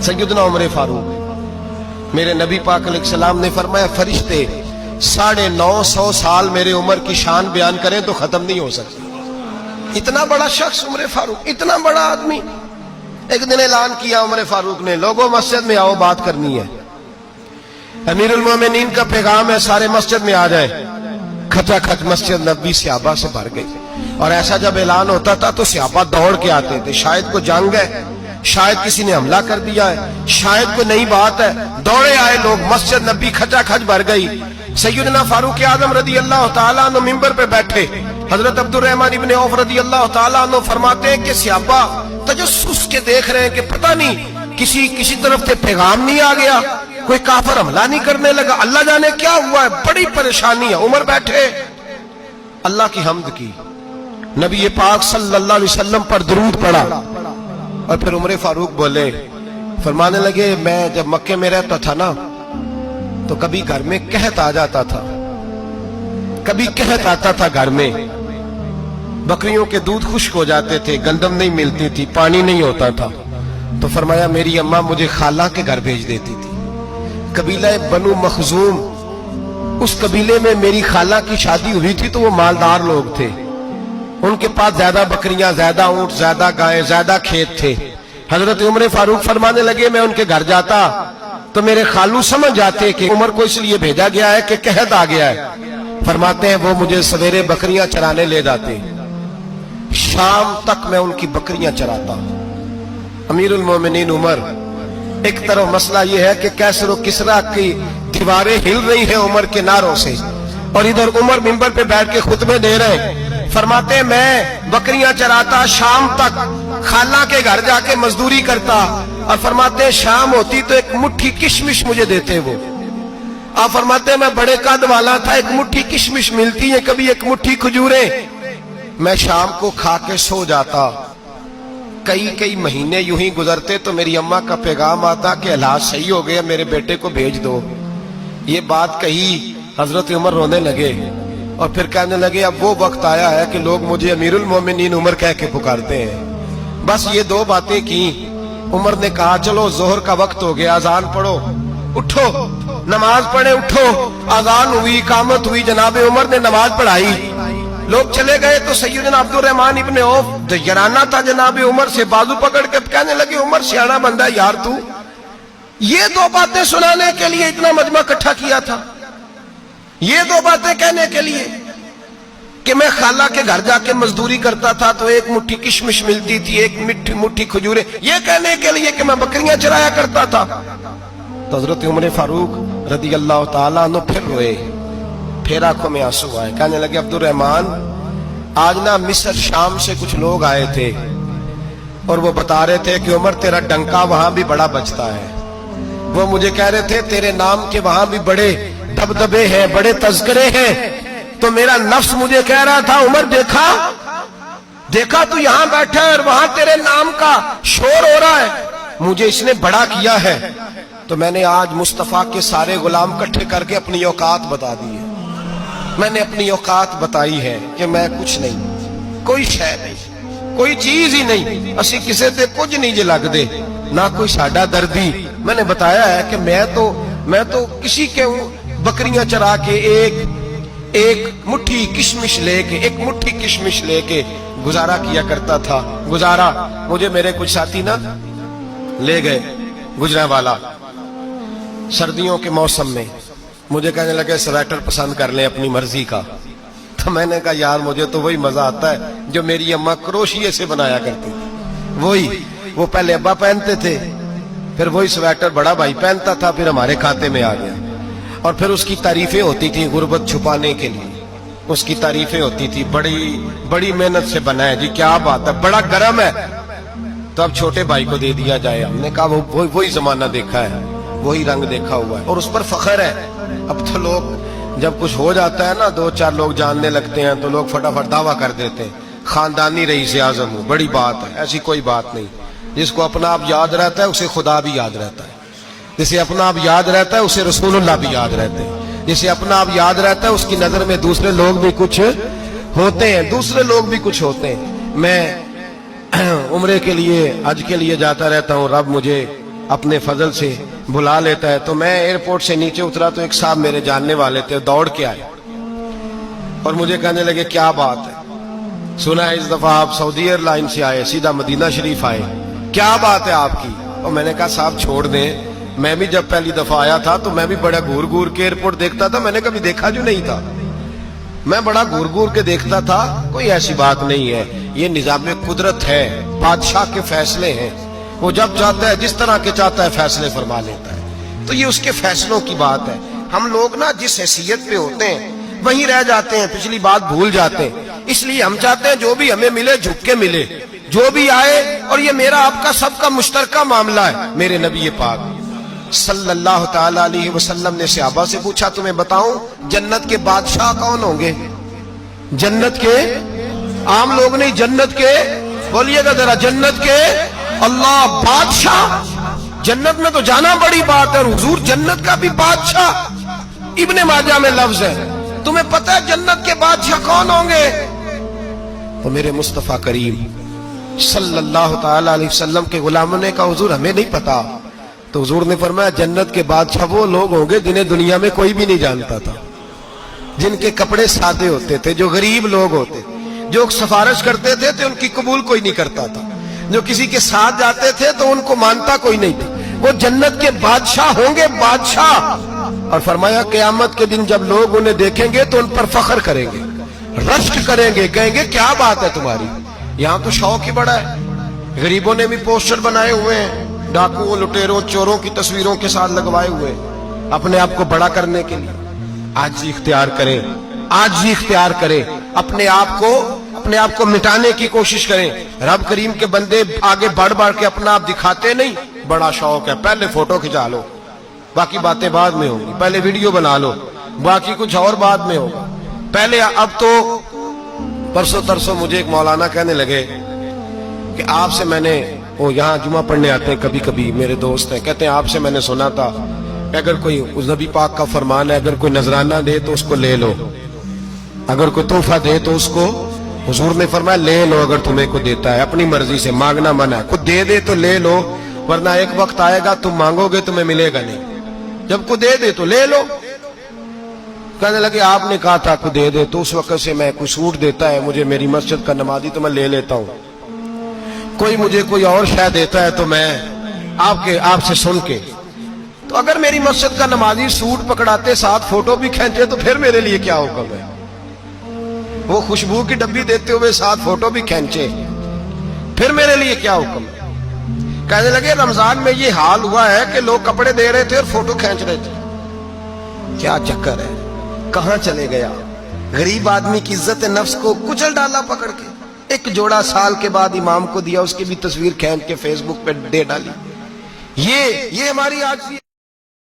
सैयदना उमर फारूक, मेरे नबी पाक अलैहिस्सलाम ने फरमाया फरिश्ते 950 साल मेरे उमर की शान बयान करें तो खत्म नहीं हो सकती। इतना बड़ा शख्स उमर फारूक, इतना बड़ा आदमी। एक दिन ऐलान किया उमर फारूक ने, लोगों मस्जिद में आओ, बात करनी है। अमीरुल मोमिनीन का पैगाम है, सारे मस्जिद में आ जाए। खचाखच मस्जिद नबी सहाबा से भर गई। और ऐसा जब ऐलान होता था तो सहाबा दौड़ के आते थे, शायद कोई जंग है, शायद किसी ने हमला कर दिया है, शायद कोई नई बात है। दौड़े आए लोग, मस्जिद नबी खचाखच भर गई। सैयदना फारूक आजम रदी अल्लाह तआला अन्हु मिंबर पे बैठे। हजरत अब्दुर्रहमान इब्ने औफ रदी अल्लाह तआला अन्हु फरमाते हैं कि सहाबा तजस्सुस के देख रहे हैं कि पता नहीं किसी तरफ से पैगाम नहीं आ गया, कोई काफिर हमला नहीं करने लगा, अल्लाह जाने क्या हुआ है, बड़ी परेशानी है। उमर बैठे, अल्लाह की हम्द की, नबी पाक सल्लल्लाहु अलैहि वसल्लम पर दुरूद पढ़ा और फिर उमर फारूक बोले, फरमाने लगे, मैं जब मक्के में रहता था ना तो कभी घर में कहत आ जाता था, कभी कहत आता था घर में, बकरियों के दूध खुश्क हो जाते थे, गंदम नहीं मिलती थी, पानी नहीं होता था। तो फरमाया मेरी अम्मा मुझे खाला के घर भेज देती थी। कबीला बनु मखजूम, उस कबीले में मेरी खाला की शादी हुई थी तो वो मालदार लोग थे, उनके पास ज्यादा बकरियां, ज्यादा ऊंट, ज्यादा गायें, ज्यादा खेत थे। हजरत उमर फारूक फरमाने लगे, मैं उनके घर जाता तो मेरे खालू समझ जाते कि उमर को इसलिए भेजा गया है कि कहत आ गया है। फरमाते हैं वो मुझे सवेरे बकरियां चराने ले जाते, शाम तक मैं उनकी बकरियां चराता। अमीरुल मोमिनीन उमर, एक तरफ मसला यह है कि कैसर और किसरा की दीवारें हिल रही हैं उमर के नारों से, और इधर उमर मिंबर पे बैठ के खुतबे दे रहे हैं। फरमाते हैं मैं बकरियां चराता, शाम तक खाला के घर जाके मजदूरी करता, और फरमाते हैं शाम होती तो एक मुट्ठी किशमिश मुझे देते वो। आप फरमाते हैं मैं बड़े कद वाला था, एक मुट्ठी किशमिश मिलती है, कभी एक मुट्ठी खजूरें, मैं शाम को खा के सो जाता। कई महीने यूं ही गुजरते तो मेरी अम्मा का पैगाम आता कि हालात सही हो गए, मेरे बेटे को भेज दो। ये बात कही, हजरत उमर रोने लगे और फिर कहने लगे, अब वो वक्त आया है कि लोग मुझे अमीरुल मोमिनीन उमर कह के पुकारते हैं। बस ये दो बातें की। उमर ने कहा चलो जोहर का वक्त हो गया, अजान पढ़ो, उठो नमाज पढ़े, उठो। अजान हुई, इकामत हुई, जनाबे उमर ने नमाज पढ़ाई, लोग चले गए तो सैयदना अब्दुर्रहमान इब्ने औफ दयराना था जनाबे उमर से, बाजू पकड़ के कहने लगे, उमर सियाना बंदा यार तू, ये दो बातें सुनाने के लिए इतना मजमा इकट्ठा किया था, ये दो बातें कहने के लिए कि मैं खाला के घर जाके मजदूरी करता था तो एक मुट्ठी किशमिश मिलती थी, एक मुट्ठी खजूरें, ये कहने के लिए कि मैं बकरियां चराया करता था। तो हजरत उमर फारूक रदी अल्लाह तआला अन्हु फिर रोए, फिर आंखों में आंसू आए। कहने लगे, अब्दुर्रहमान आज ना मिस्र शाम से कुछ लोग आए थे और वो बता रहे थे कि उमर तेरा डंका वहां भी बड़ा बजता है। वो मुझे कह रहे थे तेरे नाम के वहां भी बड़े दबदबे हैं, बड़े तज़किरे हैं। तो मेरा नफ्स मुझे कह रहा था, उमर देखा तू यहां बैठा है और वहां तेरे नाम का शोर हो रहा है, मुझे इसने बड़ा किया है। तो मैंने आज मुस्तफा के सारे गुलाम इकट्ठे करके अपनी औकात बता दी है। मैंने अपनी औकात बताई है कि मैं कुछ नहीं, कोई शय नहीं, कोई चीज ही नहीं, असी किसी से कुछ नहीं जे लगदे, ना कोई साडा दर्दी। मैंने बताया है कि मैं तो किसी के बकरियां चरा के एक मुट्ठी किशमिश लेके गुजारा किया करता था। गुजारा मुझे मेरे कुछ साथी ना ले गए गुजरांवाला, सर्दियों के मौसम में मुझे कहने लगे स्वेटर पसंद कर ले अपनी मर्जी का। तो मैंने कहा यार मुझे तो वही मजा आता है जो मेरी अम्मा क्रोशिये से बनाया करती थी, वही वो पहले अब्बा पहनते थे, फिर वही स्वेटर बड़ा भाई पहनता था, फिर हमारे खाते में आ गया। और फिर उसकी तारीफें होती थी गुर्बत छुपाने के लिए, उसकी तारीफें होती थी, बड़ी मेहनत से बना है जी, क्या बात है, बड़ा गर्म है, तो अब छोटे भाई को दे दिया जाए। हमने कहा वही जमाना देखा है, वही रंग देखा हुआ है और उस पर फख्र है। अब तो लोग जब कुछ हो जाता है ना, 2-4 लोग जानने लगते हैं तो लोग फटाफट दावा कर देते हैं खानदानी रईस आजम हूं, बड़ी बात है। ऐसी कोई बात नहीं, जिसको अपना आप याद रहता है उसे खुदा भी याद रहता है, जिसे अपना आप याद रहता है उसे रसूलुल्लाह भी याद रहते हैं, जिसे अपना आप याद रहता है उसकी नजर में दूसरे लोग भी कुछ होते हैं, मैं उम्रे के लिए, हज के लिए जाता रहता हूँ, रब मुझे اپنے فضل سے بلا لیتا ہے. تو میں ایئرپورٹ سے نیچے اترا تو ایک صاحب میرے جاننے والے تھے, دوڑ کے آئے اور مجھے کہنے لگے کیا بات ہے, سنا ہے اس دفعہ آپ سعودی ایئر لائن سے آئے, سیدھا مدینہ شریف آئے, کیا بات ہے آپ کی؟ اور میں نے کہا صاحب چھوڑ دیں, میں بھی جب پہلی دفعہ آیا تھا تو میں بھی بڑا گور گور کے ایئرپورٹ دیکھتا تھا, میں نے کبھی دیکھا جو نہیں تھا, میں بڑا گور گور کے دیکھتا تھا, کوئی ایسی بات نہیں ہے, یہ نظام قدرت ہے, بادشاہ کے فیصلے ہیں, وہ جب چاہتا ہے جس طرح کے چاہتا ہے فیصلے فرما لیتا ہے, تو یہ اس کے فیصلوں کی بات ہے. ہم لوگ نا جس حیثیت پہ ہوتے ہیں وہیں رہ جاتے ہیں, پچھلی بات بھول جاتے ہیں, اس لیے ہم چاہتے ہیں جو بھی ہمیں ملے جھک کے ملے, جو بھی آئے, اور یہ میرا آپ کا سب کا مشترکہ معاملہ ہے. میرے نبی پاک صلی اللہ تعالی علیہ وسلم نے صحابہ سے پوچھا تمہیں بتاؤں جنت کے بادشاہ کون ہوں گے؟ جنت کے عام لوگ نہیں, جنت کے, بولیے گا ذرا, جنت کے اللہ بادشاہ. جنت میں تو جانا بڑی بات ہے, حضور جنت کا بھی بادشاہ, ابن ماجہ میں لفظ ہے. تمہیں پتہ ہے جنت کے بادشاہ کون ہوں گے؟ تو میرے مصطفیٰ کریم صلی اللہ تعالی علیہ وسلم کے غلاموں نے کہا حضور ہمیں نہیں پتا. تو حضور نے فرمایا جنت کے بادشاہ وہ لوگ ہوں گے جنہیں دنیا میں کوئی بھی نہیں جانتا تھا, جن کے کپڑے سادے ہوتے تھے, جو غریب لوگ ہوتے, جو سفارش کرتے تھے تو ان کی قبول کوئی نہیں کرتا تھا, جو کسی کے ساتھ جاتے تھے تو ان کو مانتا کوئی نہیں تھا. وہ جنت کے بادشاہ ہوں گے, بادشاہ. اور فرمایا قیامت کے دن جب لوگ انہیں دیکھیں گے تو ان پر فخر کریں گے, رشک کریں گے, کہیں گے کیا بات ہے تمہاری. یہاں تو شوق ہی بڑا ہے, غریبوں نے بھی پوسٹر بنائے ہوئے ہیں, ڈاکوؤں, لٹیروں, چوروں کی تصویروں کے ساتھ لگوائے ہوئے, اپنے آپ کو بڑا کرنے کے لیے. آج اختیار کریں, آج اختیار کریں, اپنے آپ کو مٹانے کی کوشش کریں. رب کریم کے بندے آگے بڑھ بڑھ کے اپنا آپ دکھاتے نہیں, بڑا شوق ہے, پہلے فوٹو کھچا لو, باقی باتیں بعد میں ہوں گی, پہلے ویڈیو بنا لو, باقی کچھ اور بعد میں ہوگا. پہلے اب تو پرسوں ترسوں مجھے ایک مولانا کہنے لگے کہ آپ سے میں نے, وہ یہاں جمعہ پڑھنے آتے ہیں کبھی کبھی, میرے دوست ہیں, کہتے ہیں آپ سے میں نے سنا تھا کہ اگر کوئی اس نبی پاک کا فرمان ہے, اگر کوئی نذرانہ دے تو اس کو لے لو, اگر کوئی تحفہ دے تو اس کو, حضور نے فرمایا لے لو اگر تمہیں کو دیتا ہے, اپنی مرضی سے, مانگنا منع ہے, کوئی دے دے تو لے لو, ورنہ ایک وقت آئے گا تم مانگو گے تمہیں ملے گا نہیں, جب کو دے دے تو لے لو. کہنے لگے آپ نے کہا تھا کو دے دے, تو اس وقت سے میں کوئی سوٹ دیتا ہے مجھے میری مسجد کا نمازی تو میں لے لیتا ہوں, کوئی مجھے کوئی اور شے دیتا ہے تو میں آپ سے سن کے, تو اگر میری مسجد کا نمازی سوٹ پکڑاتے ساتھ فوٹو بھی کھینچے تو پھر میرے لیے کیا حکم ہے, وہ خوشبو کی ڈبی دیتے ہوئے ساتھ فوٹو بھی کھینچے, پھر میرے لیے کیا حکم ہے. کہنے لگے رمضان میں یہ حال ہوا ہے کہ لوگ کپڑے دے رہے تھے اور فوٹو کھینچ رہے تھے, کیا چکر ہے, کہاں چلے گیا. غریب آدمی کی عزت نفس کو کچل ڈالا پکڑ کے, ایک جوڑا سال کے بعد امام کو دیا, اس کی بھی تصویر کھینچ کے فیس بک پہ دے ڈالی. یہ ہماری آج